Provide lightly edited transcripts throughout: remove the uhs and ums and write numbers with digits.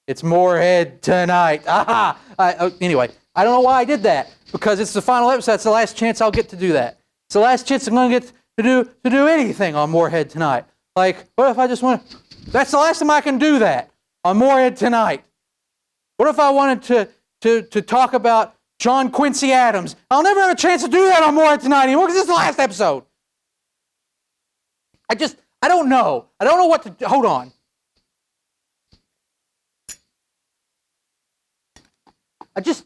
It's Morehead tonight. Aha! Anyway, I don't know why I did that, because it's the final episode. It's the last chance I'll get to do that. It's the last chance I'm going to get to do anything on Morehead tonight. Like, what if I just want to... That's the last time I can do that on Morehead tonight. What if I wanted to talk about John Quincy Adams? I'll never have a chance to do that on Morehead tonight anymore, because this is the last episode. I don't know. I don't know what to do. Hold on. There's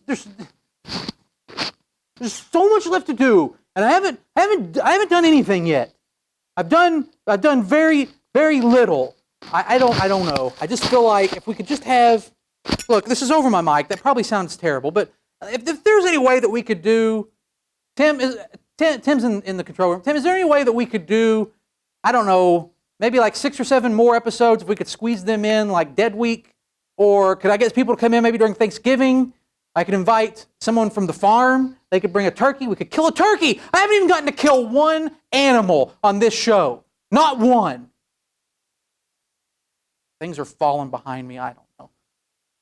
so much left to do, and I haven't done anything yet. I've done very, very little. I don't know. I just feel like if we could just have... Look, this is over my mic. That probably sounds terrible, but if there's any way that we could do... Tim's in the control room. Tim, is there any way that we could do, I don't know, maybe like 6 or 7 more episodes, if we could squeeze them in like Dead Week? Or could I get people to come in maybe during Thanksgiving? I could invite someone from the farm. They could bring a turkey. We could kill a turkey. I haven't even gotten to kill one animal on this show. Not one. Things are falling behind me. I don't know.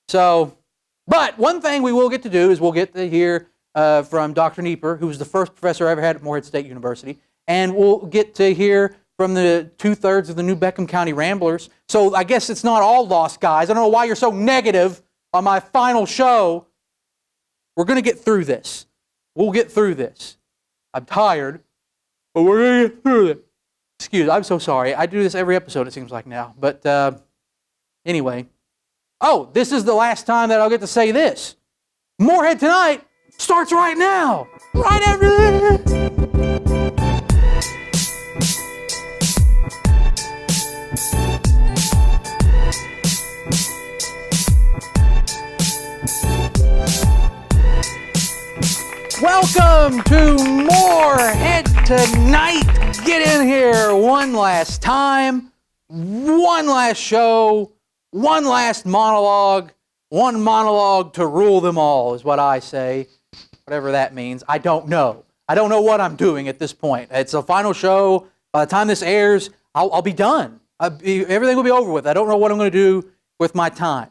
So, but one thing we will get to do is we'll get to hear from Dr. Nieper, who was the first professor I ever had at Morehead State University. And we'll get to hear from the 2/3 of the New Beckham County Ramblers. So I guess it's not all lost, guys. I don't know why you're so negative on my final show. We're going to get through this. We'll get through this. I'm tired, but we're going to get through it. Excuse me, I'm so sorry. I do this every episode, it seems like now. But anyway. Oh, this is the last time that I'll get to say this. Morehead Tonight starts right now. Right after this. Welcome to Morehead Tonight. Get in here one last time, one last show, one last monologue, one monologue to rule them all is what I say. Whatever that means. I don't know. I don't know what I'm doing at this point. It's a final show. By the time this airs, I'll be done. Everything will be over with. I don't know what I'm going to do with my time.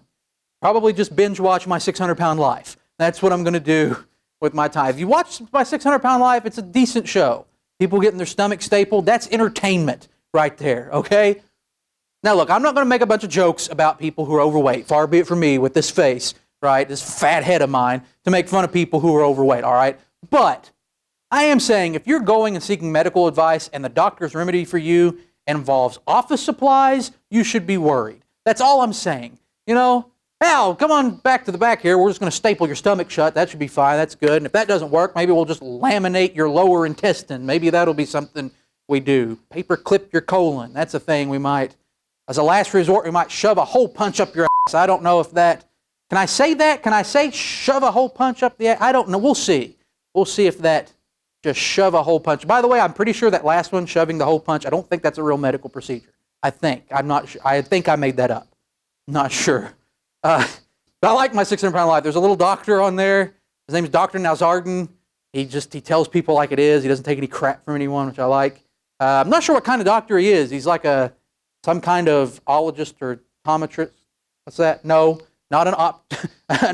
Probably just binge watch My 600-Pound Life. That's what I'm going to do with my time. If you watch My 600-Pound Life, it's a decent show. People getting their stomach stapled, that's entertainment right there, okay? Now look, I'm not going to make a bunch of jokes about people who are overweight. Far be it from me with this face, right, this fat head of mine, to make fun of people who are overweight, all right? But I am saying if you're going and seeking medical advice and the doctor's remedy for you involves office supplies, you should be worried. That's all I'm saying. You know, Al, come on back to the back here. We're just going to staple your stomach shut. That should be fine. That's good. And if that doesn't work, maybe we'll just laminate your lower intestine. Maybe that'll be something we do. Paper clip your colon. That's a thing we might, as a last resort, we might shove a hole punch up your ass. I don't know if that, can I say that? Can I say shove a hole punch up the ass? I don't know. We'll see. We'll see if that, just shove a hole punch. By the way, I'm pretty sure that last one, shoving the hole punch, I don't think that's a real medical procedure. I think. I'm not sure. I think I made that up. I'm not sure. But I like My 600-Pound Life. There's a little doctor on there. His name is Dr. Nowzardan. He tells people like it is. He doesn't take any crap from anyone, which I like. I'm not sure what kind of doctor he is. He's like some kind of ologist or optometrist. What's that? No, not an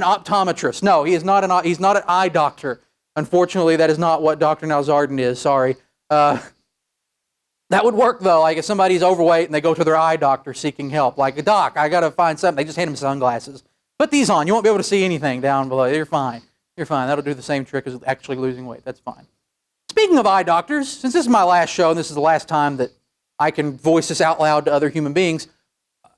optometrist. No, he is not he's not an eye doctor. Unfortunately, that is not what Dr. Nowzardan is. Sorry. That would work, though, like if somebody's overweight and they go to their eye doctor seeking help. Like, doc, I got to find something. They just hand him sunglasses. Put these on. You won't be able to see anything down below. You're fine. You're fine. That'll do the same trick as actually losing weight. That's fine. Speaking of eye doctors, since this is my last show and this is the last time that I can voice this out loud to other human beings,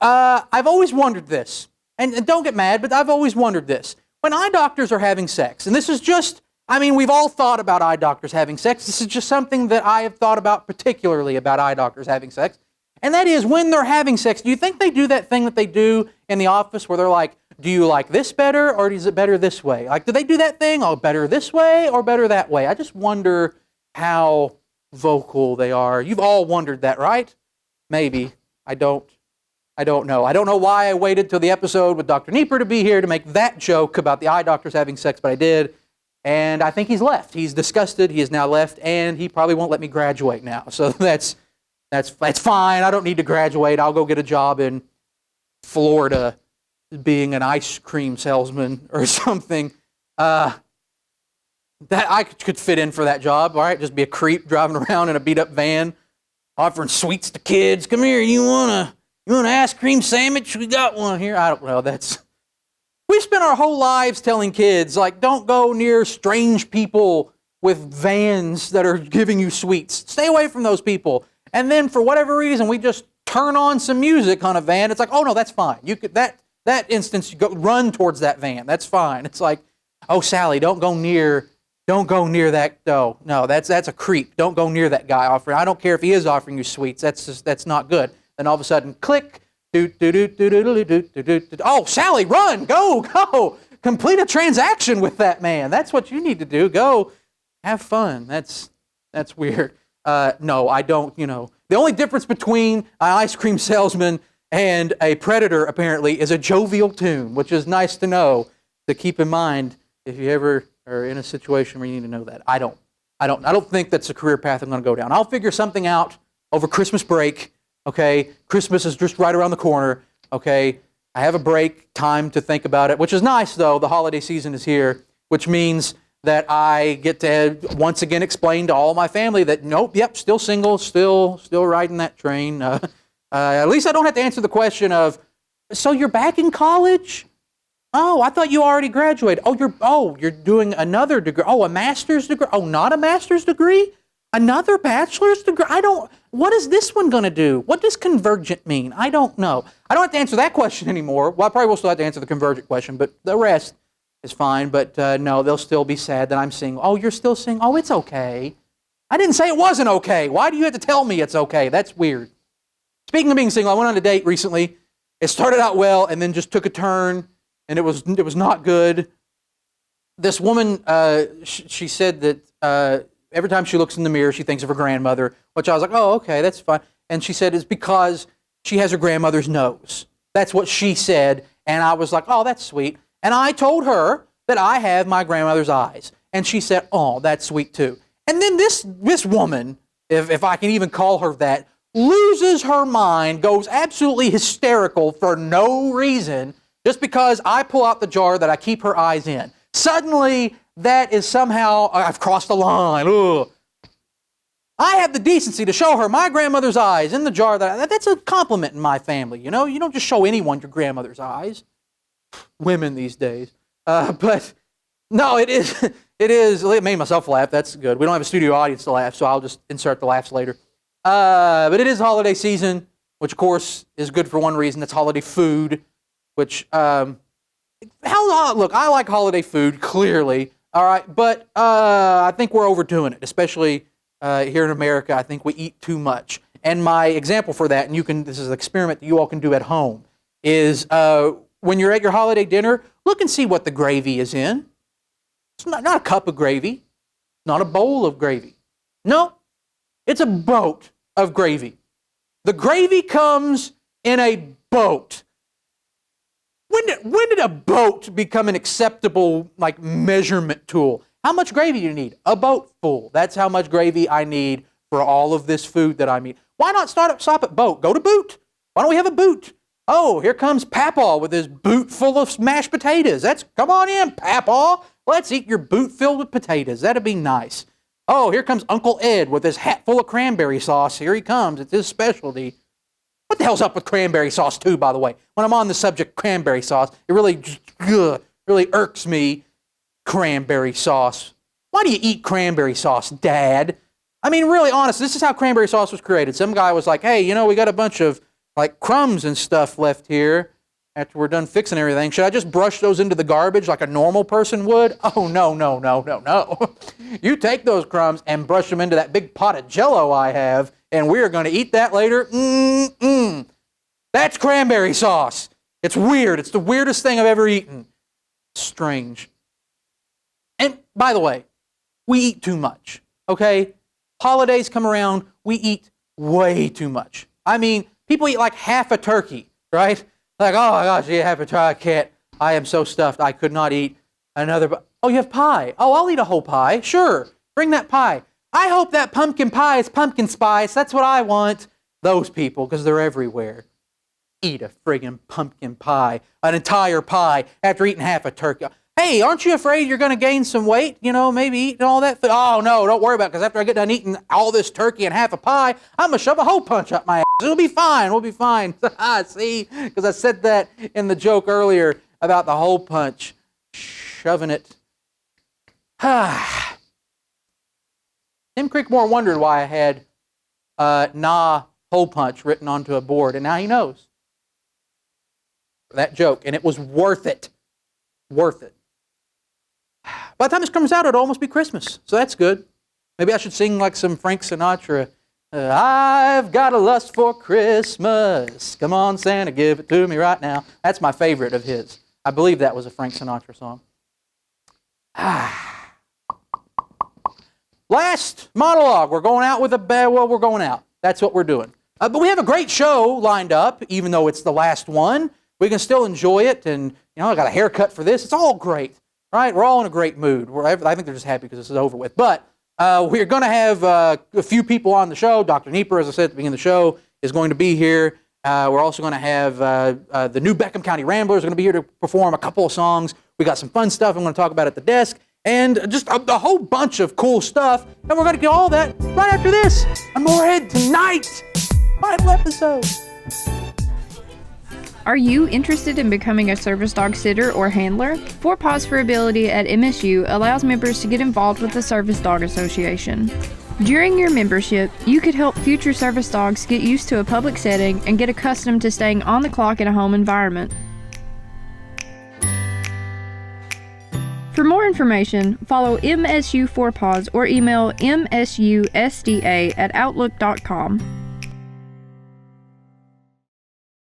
I've always wondered this. And don't get mad, but I've always wondered this. When eye doctors are having sex, and this is just, I mean, we've all thought about eye doctors having sex. This is just something that I have thought about particularly about eye doctors having sex. And that is, when they're having sex, do you think they do that thing that they do in the office where they're like, do you like this better or is it better this way? Like, do they do that thing, oh, better this way or better that way? I just wonder how vocal they are. You've all wondered that, right? Maybe. I don't know. I don't know why I waited till the episode with Dr. Nieper to be here to make that joke about the eye doctors having sex, but I did. And I think he's left. He's disgusted. He has now left, and he probably won't let me graduate now. So that's fine. I don't need to graduate. I'll go get a job in Florida. being an ice cream salesman or something. That I could fit in for that job, all right? Just be a creep driving around in a beat-up van, offering sweets to kids. Come here, you want an ice cream sandwich? We got one here. I don't know. We spent our whole lives telling kids, like, don't go near strange people with vans that are giving you sweets. Stay away from those people. And then for whatever reason, we just turn on some music on a van. It's like, oh no, that's fine. You could that instance, you go run towards that van. That's fine. It's like, oh Sally, don't go near that. No, that's a creep. Don't go near that guy offering. I don't care if he is offering you sweets. That's not good. Then all of a sudden, click. Oh, Sally, run, go. Complete a transaction with that man. That's what you need to do. Go have fun. That's weird. No, I don't, The only difference between an ice cream salesman and a predator, apparently, is a jovial tune, which is nice to know, to keep in mind if you ever are in a situation where you need to know that. I don't think that's a career path I'm going to go down. I'll figure something out over Christmas break, okay? Christmas is just right around the corner, okay? I have a break, time to think about it, which is nice, though. The holiday season is here, which means that I get to once again explain to all my family that, nope, yep, still single, still riding that train. At least I don't have to answer the question of, so you're back in college? Oh, I thought you already graduated. You're doing another degree. Oh, a master's degree. Oh, not a master's degree? Another bachelor's degree? What is this one going to do? What does convergent mean? I don't know. I don't have to answer that question anymore. Well, I probably will still have to answer the convergent question, but the rest is fine. But no, they'll still be sad that I'm single. Oh, you're still single? Oh, it's okay. I didn't say it wasn't okay. Why do you have to tell me it's okay? That's weird. Speaking of being single, I went on a date recently. It started out well and then just took a turn. And it was not good. This woman, she said that every time she looks in the mirror, she thinks of her grandmother, which I was like, oh, okay, that's fine. And she said it's because she has her grandmother's nose. That's what she said. And I was like, oh, that's sweet. And I told her that I have my grandmother's eyes. And she said, oh, that's sweet too. And then this woman, if I can even call her that, loses her mind, goes absolutely hysterical for no reason, just because I pull out the jar that I keep her eyes in. Suddenly, that is somehow, I've crossed the line. Ugh. I have the decency to show her my grandmother's eyes in the jar. That's a compliment in my family, You don't just show anyone your grandmother's eyes. Women these days. But, no, it is. It made myself laugh. That's good. We don't have a studio audience to laugh, so I'll just insert the laughs later. But it is holiday season, which, of course, is good for one reason. It's holiday food. Which, look, I like holiday food, clearly, all right, but I think we're overdoing it, especially here in America. I think we eat too much. And my example for that, and this is an experiment that you all can do at home, is when you're at your holiday dinner, look and see what the gravy is in. It's not a cup of gravy, not a bowl of gravy. No, it's a boat of gravy. The gravy comes in a boat. When did a boat become an acceptable measurement tool? How much gravy do you need? A boat full. That's how much gravy I need for all of this food that I'm eating. Why not stop at boat? Go to boot. Why don't we have a boot? Oh, here comes Papaw with his boot full of mashed potatoes. Come on in, Papaw. Let's eat your boot filled with potatoes. That'd be nice. Oh, here comes Uncle Ed with his hat full of cranberry sauce. Here he comes. It's his specialty. What the hell's up with cranberry sauce too, by the way? When I'm on the subject cranberry sauce, it really irks me, cranberry sauce. Why do you eat cranberry sauce, Dad? I mean, really honest, this is how cranberry sauce was created. Some guy was like, hey, we got a bunch of crumbs and stuff left here after we're done fixing everything. Should I just brush those into the garbage like a normal person would? Oh, no. You take those crumbs and brush them into that big pot of Jell-O I have, and we're going to eat that later. That's cranberry sauce. It's weird. It's the weirdest thing I've ever eaten. Strange. And by the way, we eat too much, okay? Holidays come around, we eat way too much. I mean, people eat like half a turkey, right? Like, oh my gosh, you half a turkey. I am so stuffed, I could not eat another. Oh, you have pie. Oh, I'll eat a whole pie. Sure, bring that pie. I hope that pumpkin pie is pumpkin spice. That's what I want. Those people, because they're everywhere. eat a friggin' pumpkin pie, an entire pie, after eating half a turkey. Hey, aren't you afraid you're going to gain some weight? You know, maybe eating all that food? Oh, no, don't worry about it, because after I get done eating all this turkey and half a pie, I'm going to shove a hole punch up my ass. It'll be fine. We'll be fine. See? Because I said that in the joke earlier about the hole punch. Shoving it. Tim Creekmore wondered why I had nah hole punch written onto a board, and now he knows. That joke, and it was worth it. Worth it. By the time this comes out, it'll almost be Christmas, so that's good. Maybe I should sing like some Frank Sinatra. I've got a lust for Christmas. Come on, Santa, give it to me right now. That's my favorite of his. I believe that was a Frank Sinatra song. Last monologue. We're going out with a well, we're going out. That's what we're doing. But we have a great show lined up, even though it's the last one. We can still enjoy it, and I got a haircut for this. It's all great, right? We're all in a great mood. I think they're just happy because this is over with. But we're going to have a few people on the show. Dr. Nieper, as I said at the beginning of the show, is going to be here. We're also going to have the new Beckham County Ramblers are going to be here to perform a couple of songs. We got some fun stuff I'm going to talk about at the desk, and just a whole bunch of cool stuff. And we're going to get all that right after this on Morehead Tonight. Final episode. Are you interested in becoming a service dog sitter or handler? 4 Paws for Ability at MSU allows members to get involved with the Service Dog Association. During your membership, you could help future service dogs get used to a public setting and get accustomed to staying on the clock in a home environment. For more information, follow MSU 4 Paws or email msusda@outlook.com.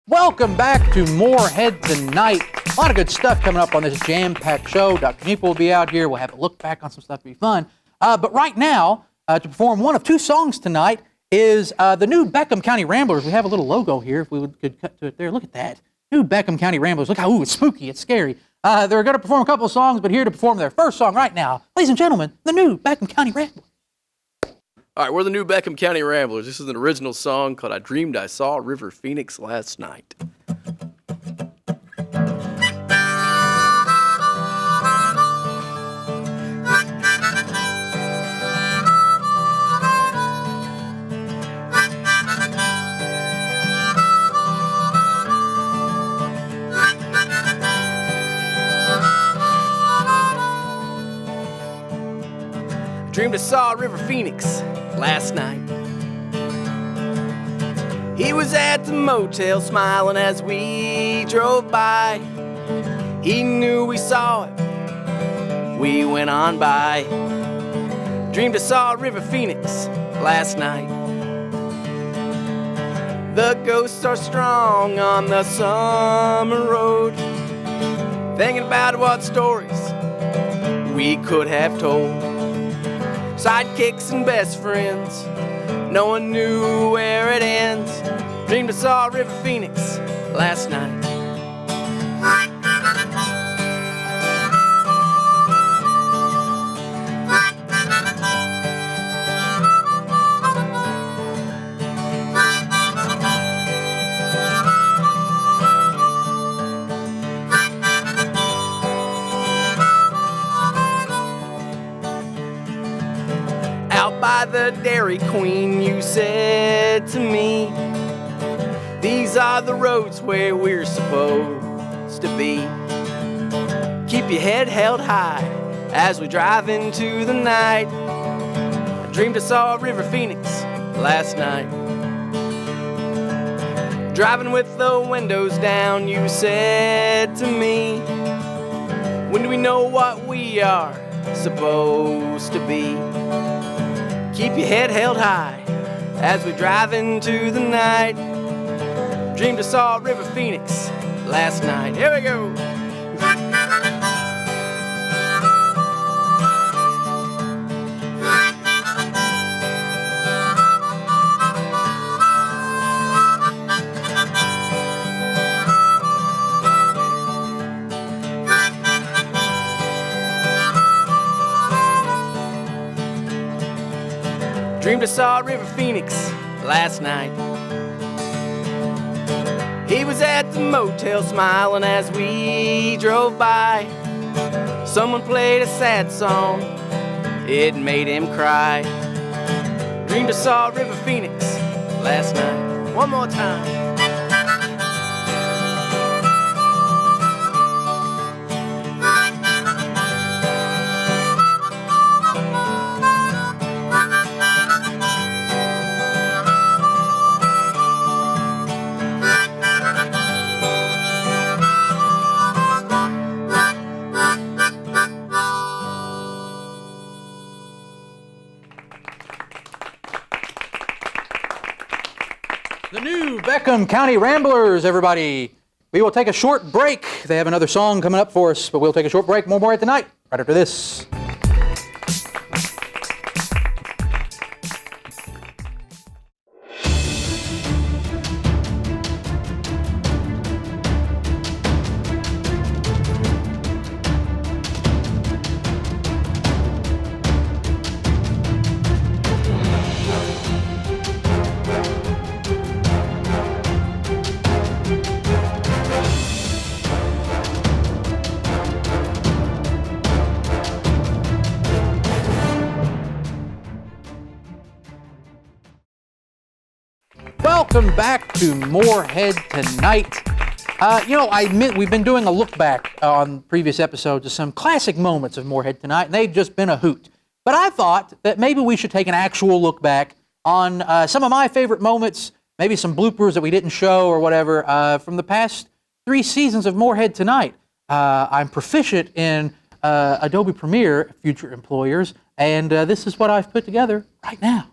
Welcome back to Morehead Tonight. A lot of good stuff coming up on this jam-packed show. Dr. Nieper will be out here. We'll have a look back on some stuff. It'll be fun. But right now, to perform one of 2 songs tonight is the new Beckham County Ramblers. We have a little logo here. If we could cut to it there. Look at that. New Beckham County Ramblers. Look how, it's spooky. It's scary. They're going to perform a couple of songs, but here to perform their first song right now, ladies and gentlemen, the new Beckham County Ramblers. All right, we're the new Beckham County Ramblers. This is an original song called I Dreamed I Saw River Phoenix Last Night. Dreamed I saw River Phoenix last night. He was at the motel smiling as we drove by. He knew we saw it. We went on by. Dreamed I saw River Phoenix last night. The ghosts are strong on the summer road, thinking about what stories we could have told. Sidekicks and best friends, no one knew where it ends. Dreamed I saw River Phoenix last night. Out by the Dairy Queen, you said to me, these are the roads where we're supposed to be. Keep your head held high as we drive into the night. I dreamed I saw River Phoenix last night. Driving with the windows down, you said to me, when do we know what we are supposed to be? Keep your head held high as we drive into the night. Dreamed I saw River Phoenix last night. Here we go. Dreamed I saw River Phoenix last night. He was at the motel smiling as we drove by. Someone played a sad song, it made him cry. Dreamed I saw River Phoenix last night. One more time. The new Beckham County Ramblers, everybody. We will take a short break. They have another song coming up for us, but we'll take a short break. More Morehead Tonight, right after this. Welcome back to Morehead Tonight. I admit we've been doing a look back on previous episodes of some classic moments of Morehead Tonight, and they've just been a hoot. But I thought that maybe we should take an actual look back on some of my favorite moments, maybe some bloopers that we didn't show or whatever, from the past 3 seasons of Morehead Tonight. I'm proficient in Adobe Premiere, future employers, and this is what I've put together right now.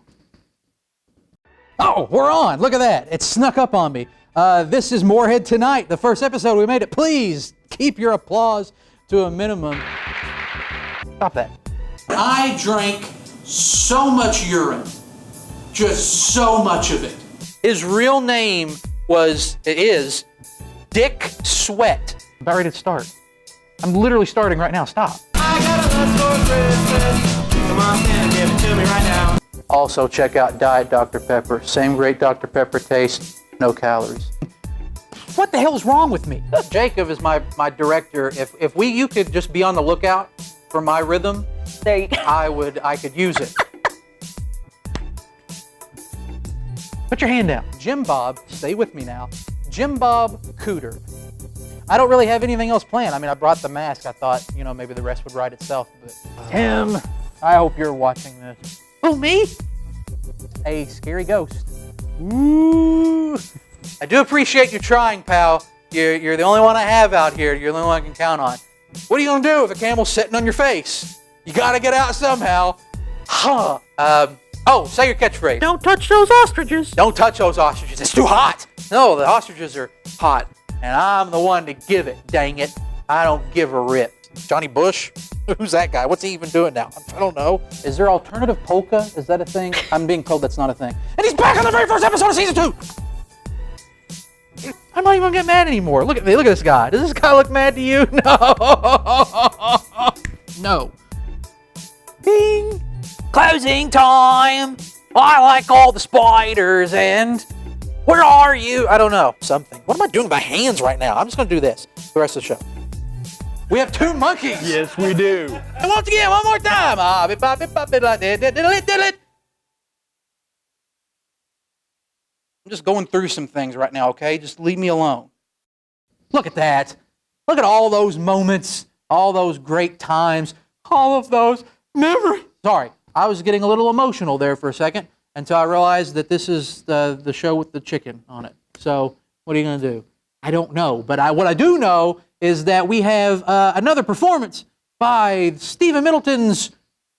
Oh, we're on. Look at that. It snuck up on me. This is Morehead Tonight, the first episode. We made it. Please keep your applause to a minimum. Stop that. I drank so much urine. Just so much of it. His real name is Dick Sweat. I'm about ready to start. I'm literally starting right now. Stop. I got a lust for Christmas. Come on, man, give it to me right now. Also, check out Diet Dr. Pepper. Same great Dr. Pepper taste, no calories. What the hell is wrong with me? Jacob is my director. If you could just be on the lookout for my rhythm, There you go. I could use it. Put your hand down. Jim Bob, stay with me now. Jim Bob Cooter. I don't really have anything else planned. I mean, I brought the mask. I thought, maybe the rest would write itself. But Tim, I hope you're watching this. Oh, me? A scary ghost. Ooh. I do appreciate you trying, pal. You're the only one I have out here. You're the only one I can count on. What are you going to do if a camel's sitting on your face? You got to get out somehow. Huh. Say your catchphrase. Don't touch those ostriches. Don't touch those ostriches. It's too hot. No, the ostriches are hot. And I'm the one to give it, dang it. I don't give a rip. Johnny Bush? Who's that guy? What's he even doing now? I don't know. Is there alternative polka? Is that a thing? I'm being told that's not a thing. And he's back on the very first episode of season 2! I'm not even gonna get mad anymore. Look at me. Look at this guy. Does this guy look mad to you? No. No. Bing. Closing time. I like all the spiders and... Where are you? I don't know. Something. What am I doing with my hands right now? I'm just gonna do this the rest of the show. We have 2 monkeys. Yes, we do. And once again, one more time. I'm just going through some things right now, okay? Just leave me alone. Look at that. Look at all those moments, all those great times, all of those memories. Sorry, I was getting a little emotional there for a second until I realized that this is the show with the chicken on it. So what are you going to do? I don't know. But what I do know is that we have another performance by Stephen Middleton's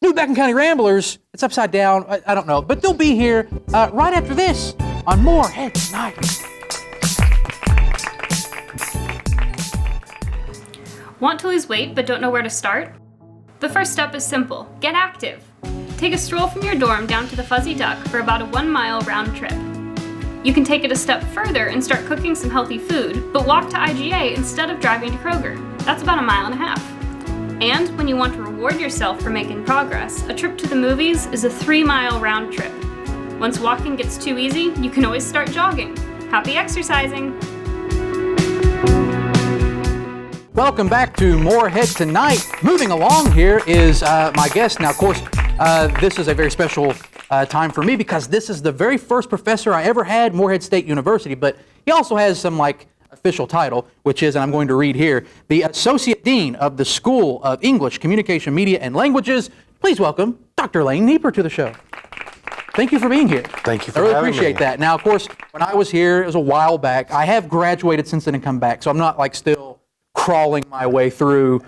new Beckham County Ramblers. It's upside down. I don't know. But they'll be here right after this on Morehead Tonight. Want to lose weight but don't know where to start? The first step is simple. Get active. Take a stroll from your dorm down to the Fuzzy Duck for about a 1-mile round trip. You can take it a step further and start cooking some healthy food, but walk to IGA instead of driving to Kroger. That's about 1.5 miles. And when you want to reward yourself for making progress, a trip to the movies is a 3-mile round trip. Once walking gets too easy, you can always start jogging. Happy exercising! Welcome back to Morehead Tonight. Moving along here is my guest. Now, of course, this is a very special time for me because this is the very first professor I ever had at Morehead State University, but he also has some official title, which is, and I'm going to read here, the Associate Dean of the School of English, Communication, Media, and Languages. Please welcome Dr. Lane Nieper to the show. Thank you for being here. Thank you for having me. I really having appreciate that. Now, of course, when I was here, it was a while back. I have graduated since then and come back, so I'm not still crawling my way through,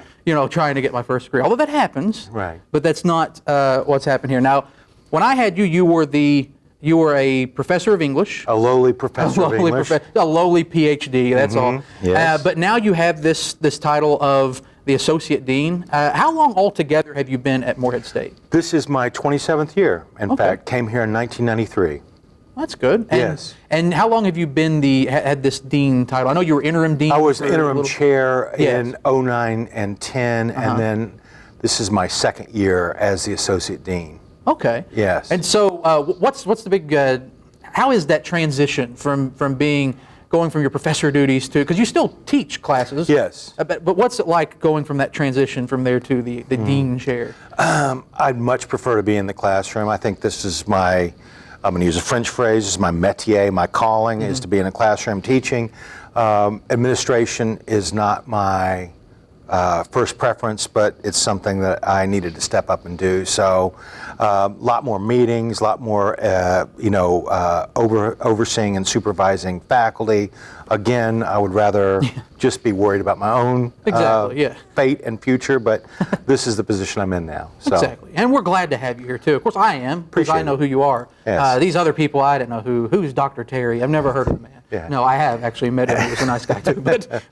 trying to get my first degree. Although that happens, right? But that's not what's happened here. Now, when I had you, you were a professor of English. A lowly professor of English. A lowly PhD, that's all. Yes. But now you have this title of the Associate Dean. How long altogether have you been at Morehead State? This is my 27th year. In fact, came here in 1993. That's good. And, yes. And how long have you been had this dean title? I know you were interim dean. I was interim chair in 09 and 10, and then this is my second year as the associate dean. Okay. Yes. And so, what's the big? How is that transition from going from your professor duties to, because you still teach classes? Yes. But what's it like going from that transition from there to the dean chair? I'd much prefer to be in the classroom. I think this is I'm going to use a French phrase, this is my métier, my calling is to be in a classroom teaching. Administration is not my first preference, but it's something that I needed to step up and do. So a lot more meetings, a lot more, overseeing and supervising faculty. Again, I would rather just be worried about my own fate and future, but this is the position I'm in now. So. Exactly. And we're glad to have you here, too. Of course, I am, because I know who you are. Yes. These other people, I didn't know who's Dr. Terry. I've never heard of the man. Yeah. No, I have actually met him. He was a nice guy, too. But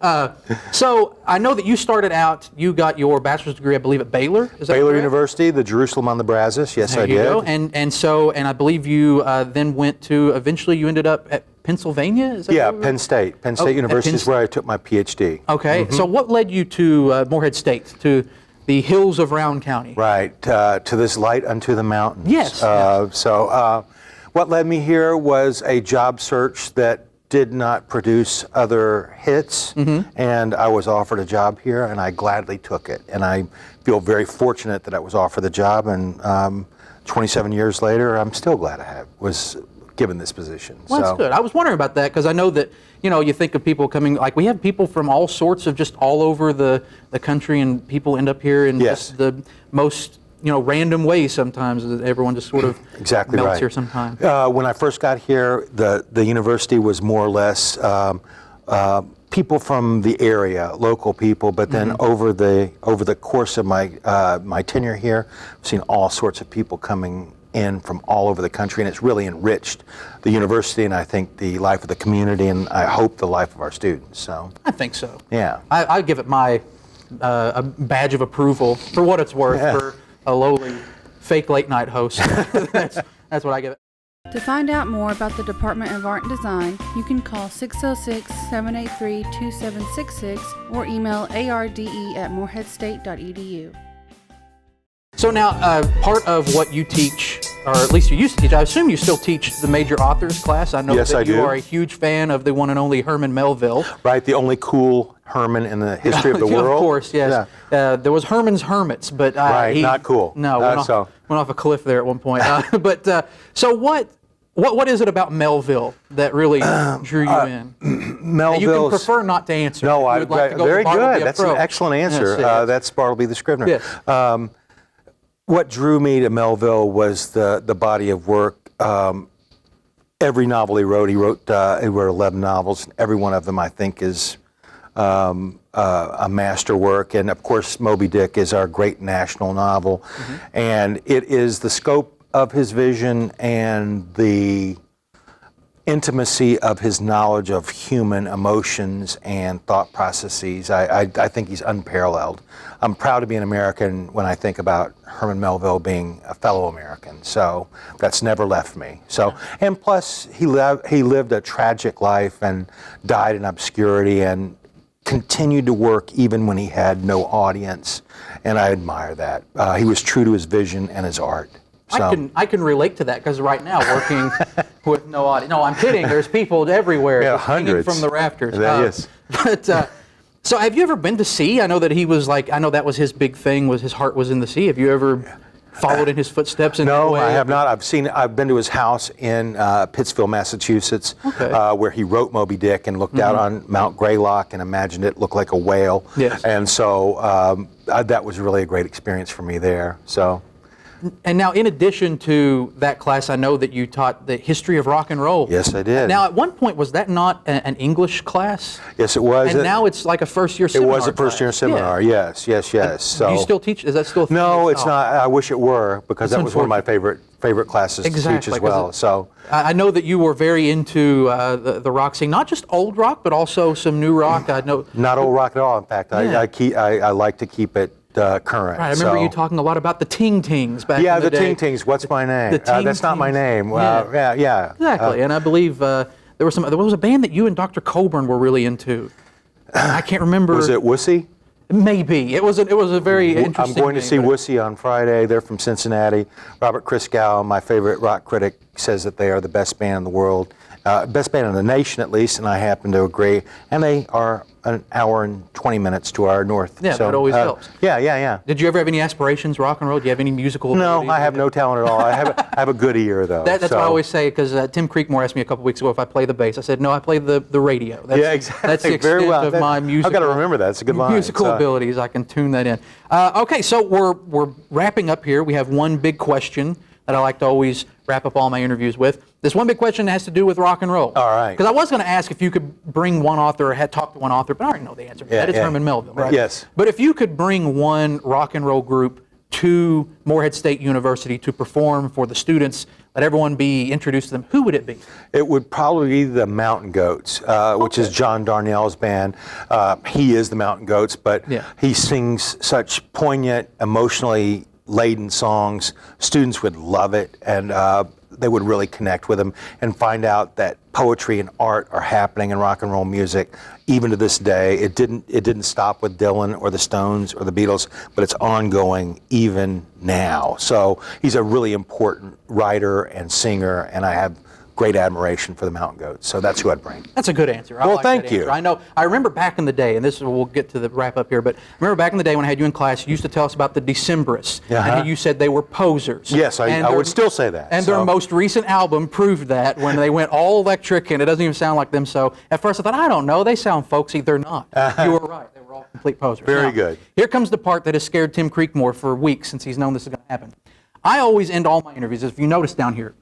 so I know that you started out, you got your bachelor's degree, I believe, at Baylor. Is that Baylor correct? University, the Jerusalem on the Brazos. Yes, There I you did. go. And I believe you then went to, eventually you ended up at Pennsylvania? Is that Yeah, where Penn State. Penn State University is where I took my PhD. Okay. So what led you to Morehead State, to the hills of Round County? Right, to this light unto the mountains. Yes. So what led me here was a job search that did not produce other hits, and I was offered a job here, and I gladly took it. And I feel very fortunate that I was offered the job, and 27 years later, I'm still glad I was given this position. Well, that's good. I was wondering about that because I know that, you think of people coming, we have people from all sorts of just all over the country, and people end up here in just the most, random ways sometimes. Everyone just sort of melts here sometimes. When I first got here, the university was more or less people from the area, local people, but then over the course of my tenure here, I've seen all sorts of people coming in from all over the country, and it's really enriched the university, and I think the life of the community, and I hope the life of our students. So I think so. Yeah. I give it my a badge of approval for what it's worth for a lowly fake late night host. That's what I give it. To find out more about the Department of Art and Design, you can call 606-783-2766 or email arde@moreheadstate.edu. So now, part of what you teach, or at least you used to teach, I assume you still teach the major authors class. I know Yes, that I you do. are a huge fan of the one and only Herman Melville. Right, the only cool Herman in the history of the world. Of course, yes. Yeah. There was Herman's Hermits, but not cool. No, went off a cliff there at one point. So what is it about Melville that really drew you in? Melville's. You can prefer not to answer. No, You would like to go very the Bartleby good. That's an approach. excellent answer. Yes. That's Bartleby the Scrivener. Yes. What drew me to Melville was the body of work. Every novel he wrote 11 novels, and every one of them I think is a masterwork. And of course, Moby Dick is our great national novel, and it is the scope of his vision and the intimacy of his knowledge of human emotions and thought processes. I think he's unparalleled. I'm proud to be an American when I think about Herman Melville being a fellow American. So that's never left me. So, and plus he lived a tragic life and died in obscurity and continued to work even when he had no audience. And I admire that. He was true to his vision and his art. So. I can relate to that because right now working with no audience. No, I'm kidding. There's people everywhere Yeah, just hanging hundreds from the rafters. Yes. But So have you ever been to sea? I know that he was like, I know that was his big thing, was his heart was in the sea. Have you ever followed in his footsteps in that No, way? I have not. I've been to his house in Pittsfield, Massachusetts, Okay. where he wrote Moby Dick and looked out on Mount Greylock and imagined it looked like a whale. Yes. And so that was really a great experience for me there. So. And now, in addition to that class, I know that you taught the history of rock and roll. Yes, I did. Now, at one point, was that not an English class? Yes, it was. And now it's like a first-year It seminar was a first-year class. seminar. Yeah. Yes. So. Do you still teach? Is that still a thing? No, it's Oh. not. I wish it were, because That's that was one of my favorite classes to teach Exactly, as 'cause well. it- So. I know that you were very into the rock scene, not just old rock, but also some new rock. I know. Not old rock at all. In fact, Yeah. I like to keep it current. Right, I remember so. you talking a lot about the Ting Tings back Yeah, in the the day. Ting Tings. What's my name? The Ting That's not my Tings. name. Yeah. Yeah. Exactly, and I believe there was a band that you and Dr. Coburn were really into. I can't remember. Was it Wussy? Maybe it was a very I'm interesting. going to name, see but- Wussy on Friday. They're from Cincinnati. Robert Christgau, my favorite rock critic, says that they are the best band in the world, best band in the nation at least, and I happen to agree. And they are an hour and 20 minutes to our north. Yeah, that always helps. Yeah. Did you ever have any aspirations, rock and roll? Do you have any musical? No, abilities? I have no talent at all. I have a good ear though. That's so. what I always say, because Tim Creekmore asked me a couple weeks ago if I play the bass. I said, no, I play the radio. That's, Yeah, exactly. That's the extent Very well. of my musical. I've got to remember that. It's a good line. Musical So. abilities. I can tune that in. Okay, so we're wrapping up here. We have one big question that I like to always wrap up all my interviews with. This one big question has to do with rock and roll. All right. Because I was going to ask if you could bring one author or had talked to one author, but I already know the answer. Yeah, That is yeah. Herman Melville, right? Yes. But if you could bring one rock and roll group to Morehead State University to perform for the students, let everyone be introduced to them, who would it be? It would probably be the Mountain Goats, which is John Darnell's band. He is the Mountain Goats, but Yeah. he sings such poignant, emotionally laden songs. Students would love it, and they would really connect with him and find out that poetry and art are happening in rock and roll music even to this day. It didn't stop with Dylan or the Stones or the Beatles, but it's ongoing even now. So he's a really important writer and singer, and I have great admiration for the Mountain Goats. So that's who I'd bring. That's a good answer. I Well, like thank that you. answer. I know. I remember back in the day, and this we'll get to the wrap up here. But I remember back in the day when I had you in class, you used to tell us about the Decemberists, Uh-huh. and you said they were posers. Yes, I And would still say that. And so. their most recent album proved that when they went all electric, and it doesn't even sound like them. So at first I thought, I don't know, they sound folksy. They're not. You were right. They were all complete posers. Very Now, good. Here comes the part that has scared Tim Creekmore for weeks since he's known this is going to happen. I always end all my interviews, if you notice down here,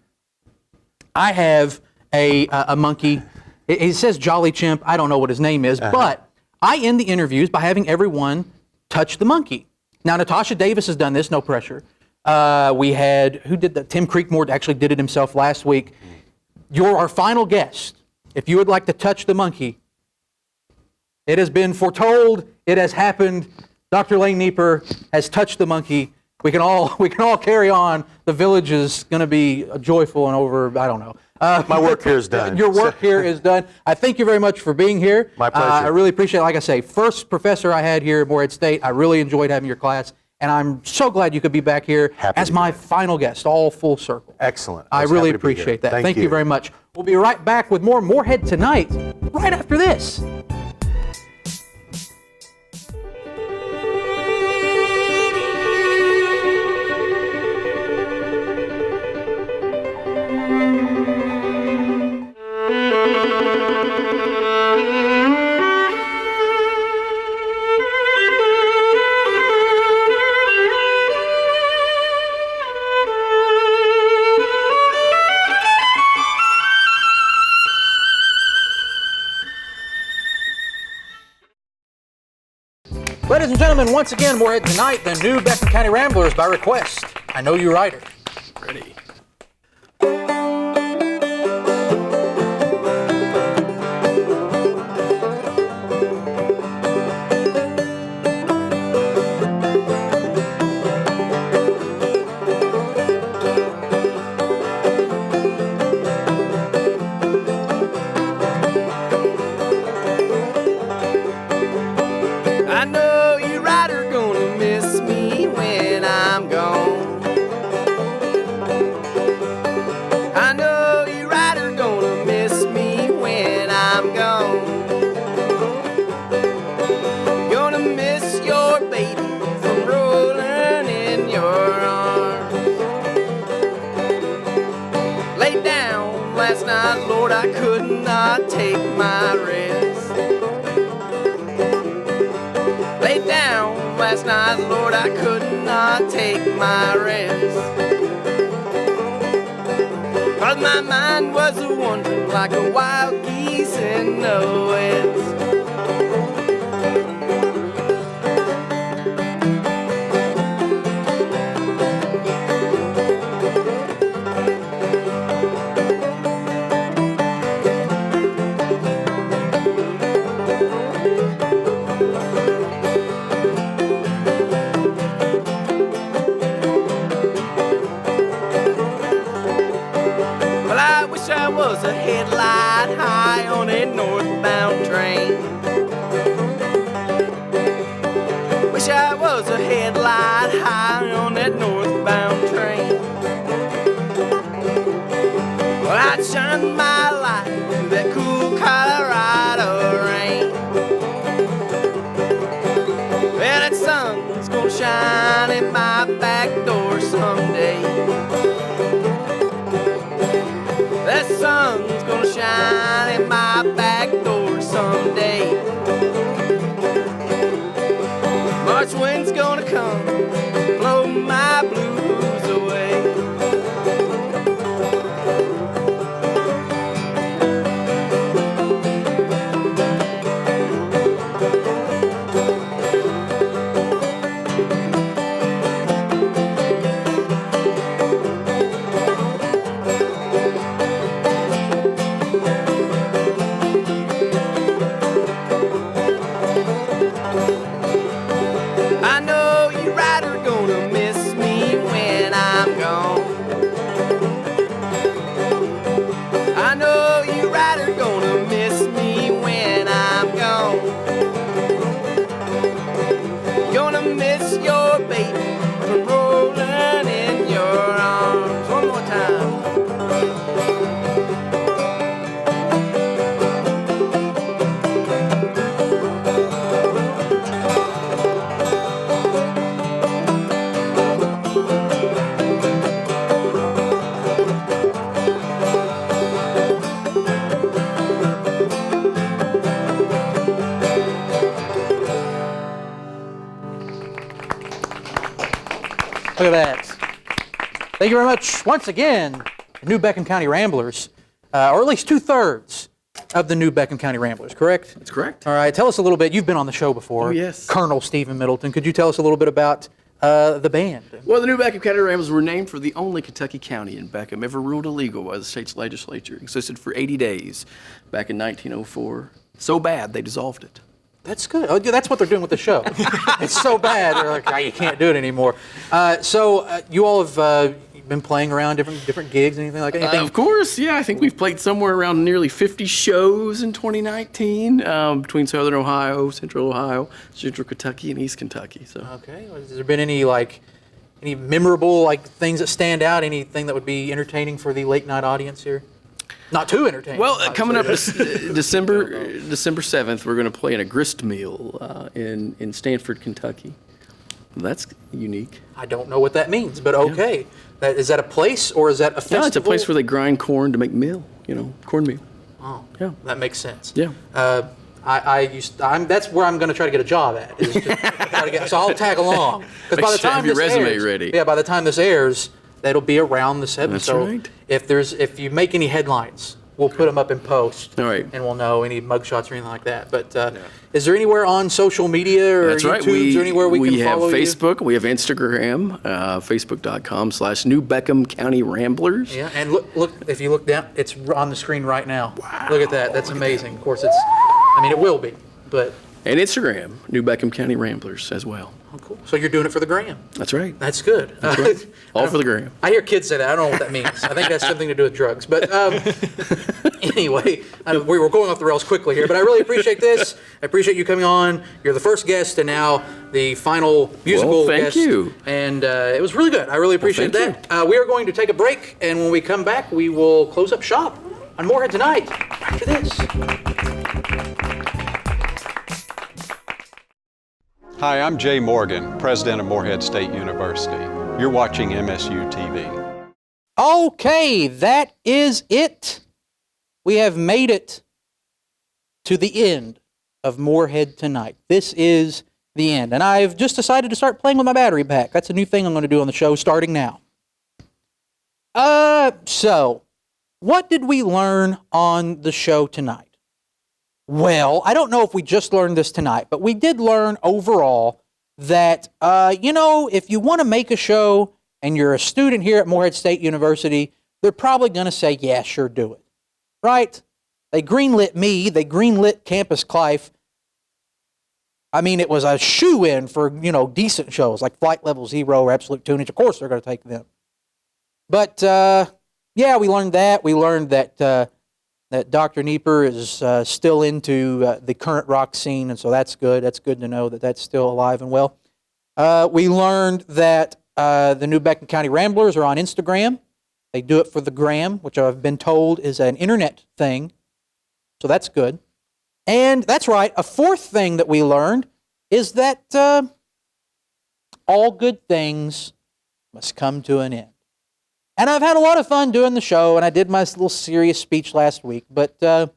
I have a monkey. It says Jolly Chimp. I don't know what his name is, but I end the interviews by having everyone touch the monkey. Now, Natasha Davis has done this, no pressure. We had, who did that? Tim Creekmore actually did it himself last week. You're our final guest. If you would like to touch the monkey, it has been foretold, it has happened. Dr. Lane Nieper has touched the monkey. We can all carry on. The village is going to be joyful and over, I don't know. My work here is done. Your work here is done. I thank you very much for being here. My pleasure. I really appreciate it. Like I say, first professor I had here at Morehead State. I really enjoyed having your class, and I'm so glad you could be back here Happy as to be my here. final guest, all full circle. Excellent. I was really happy to be here. appreciate that. Thank you very much. We'll be right back with more Morehead Tonight, right after this. Ladies and gentlemen, once again, Morehead Tonight, the new Beckman County Ramblers by request. I know you writer. Ready. I know you rider gonna miss me when I'm gone. I could not take my rest. Laid down last night, Lord, I could not take my rest. 'Cause my mind was a-wandering like a wild geese in the west. I was a headlight high on a northbound train. Wish I was a headlight high on that northbound train. Well, I'd shine my light through that cool Colorado rain. Well, that sun's gonna shine in my back door someday. That sun's gonna shine in my back door someday. March wind's gonna come, blow my blues away. I know you right are gonna miss me when I'm gone. I know you right are gonna miss me when I'm gone. You're gonna miss your baby from rolling in your arms. One more time. Look at that. Thank you very much once again, the New Beckham County Ramblers, or at least 2/3 of the New Beckham County Ramblers, correct? That's correct. All right, tell us a little bit. You've been on the show before. Oh, yes. Colonel Stephen Middleton. Could you tell us a little bit about the band? Well, the New Beckham County Ramblers were named for the only Kentucky county in Beckham ever ruled illegal by the state's legislature. It existed for 80 days back in 1904. So bad, they dissolved it. That's good. Oh, yeah, that's what they're doing with the show. It's so bad, they're like, "Ah, you can't do it anymore." So you all have been playing around different gigs, anything like that? Of course, yeah. I think we've played somewhere around nearly 50 shows in 2019 between Southern Ohio, Central Ohio, Central Kentucky, and East Kentucky. So. Okay. Has there been any memorable things that stand out? Anything that would be entertaining for the late night audience here? Not too entertaining. Well, coming up December 7th, we're going to play in a grist mill in Stanford, Kentucky. That's unique. I don't know what that means, but okay. Yeah. Is that a place or is that a festival? No, it's a place where they grind corn to make meal. Cornmeal. Oh, yeah, that makes sense. Yeah. That's where I'm going to try to get a job at. Is to try to get, so I'll tag along. Make by the sure you time have your this resume airs, ready. Yeah, by the time this airs, that'll be around the 7th. That's so right. If you make any headlines, we'll put them up in post. All right. And we'll know any mugshots or anything like that. But is there anywhere on social media or That's right. YouTube or anywhere we can follow have you? Facebook. We have Instagram. Facebook.com/New Beckham County Ramblers. Yeah, and look. If you look down, it's on the screen right now. Wow. Look at that. That's amazing. Of course, it will be, but. And Instagram, New Beckham County Ramblers as well. Oh, cool. So you're doing it for the gram. That's right. That's good. That's right. All for the gram. I hear kids say that. I don't know what that means. I think that's something to do with drugs. But anyway, we were going off the rails quickly here, but I really appreciate this. I appreciate you coming on. You're the first guest and now the final musical guest. Thank you. And it was really good. I really appreciate thank that. We are going to take a break, and when we come back, we will close up shop on Morehead Tonight after this. Hi, I'm Jay Morgan, president of Morehead State University. You're watching MSU TV. Okay, that is it. we have made it to the end of Morehead Tonight. This is the end. And I've just decided to start playing with my battery pack. That's a new thing I'm going to do on the show starting now. So, what did we learn on the show tonight? Well, I don't know if we just learned this tonight, but we did learn overall that, if you want to make a show and you're a student here at Morehead State University, they're probably going to say, yeah, sure, do it. Right? They greenlit me. They greenlit Campus Clive. I mean, it was a shoe-in for, decent shows like Flight Level Zero or Absolute Tunage. Of course, they're going to take them. But, yeah, we learned that. We learned that that Dr. Nieper is still into the current rock scene, and so that's good. That's good to know that that's still alive and well. We learned that the New Beckton County Ramblers are on Instagram. They do it for the gram, which I've been told is an internet thing, so that's good. And that's right, a fourth thing that we learned is that all good things must come to an end. And I've had a lot of fun doing the show, and I did my little serious speech last week, but I'm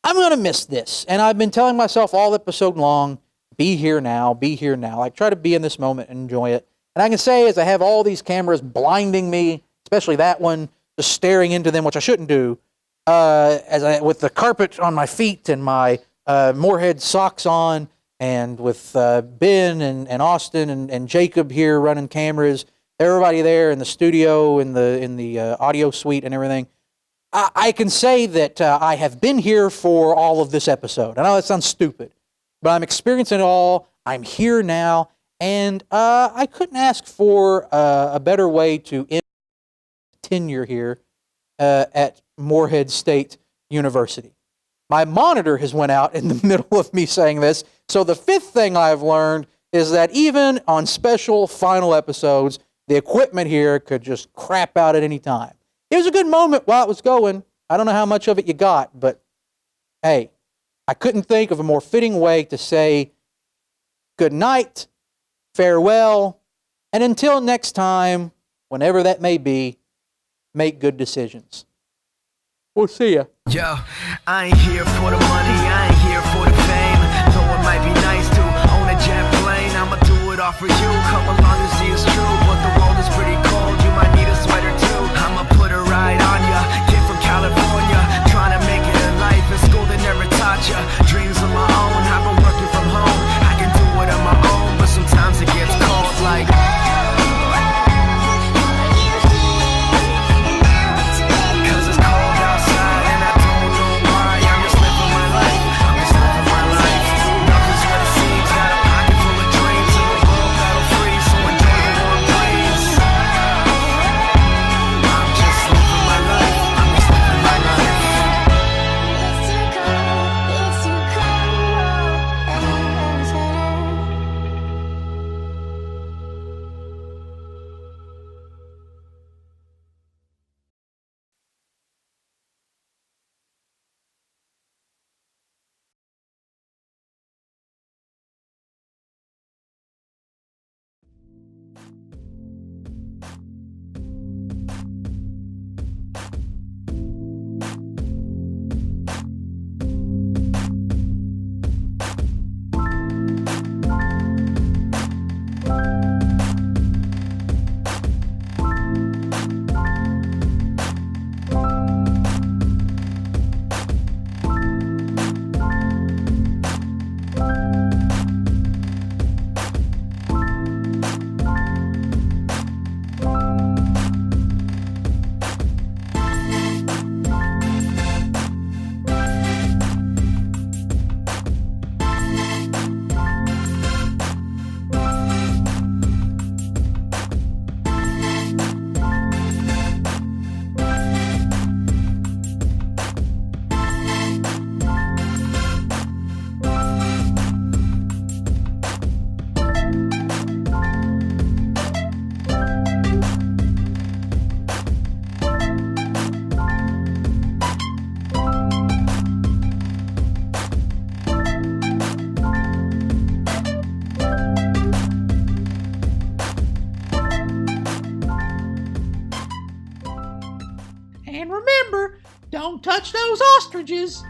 going to miss this. And I've been telling myself all episode long, be here now, be here now. Like, try to be in this moment and enjoy it. And I can say, as I have all these cameras blinding me, especially that one, just staring into them, which I shouldn't do, with the carpet on my feet and my Morehead socks on, and with Ben and Austin and Jacob here running cameras, everybody there in the studio, in the audio suite and everything, I can say that I have been here for all of this episode. I know that sounds stupid, but I'm experiencing it all. I'm here now, and I couldn't ask for a better way to end tenure here at Morehead State University. My monitor has went out in the middle of me saying this, so the fifth thing I've learned is that even on special final episodes, the equipment here could just crap out at any time. It was a good moment while it was going. I don't know how much of it you got, but hey, I couldn't think of a more fitting way to say good night, farewell, and until next time, whenever that may be, make good decisions. We'll see ya. Yo, I ain't here for the money, I ain't here for the fame. Though it might be nice to own a jet plane, I'ma do it all for you. Come along and see it's true, but the world is pretty cold. You might need a sweater too. I'ma put a ride on ya. Kid from California, trying to make it in life. In school they never taught ya. Dreams of my own, I've been working from home. I can do it on my own, but sometimes it gets cold like. Don't touch those ostriches.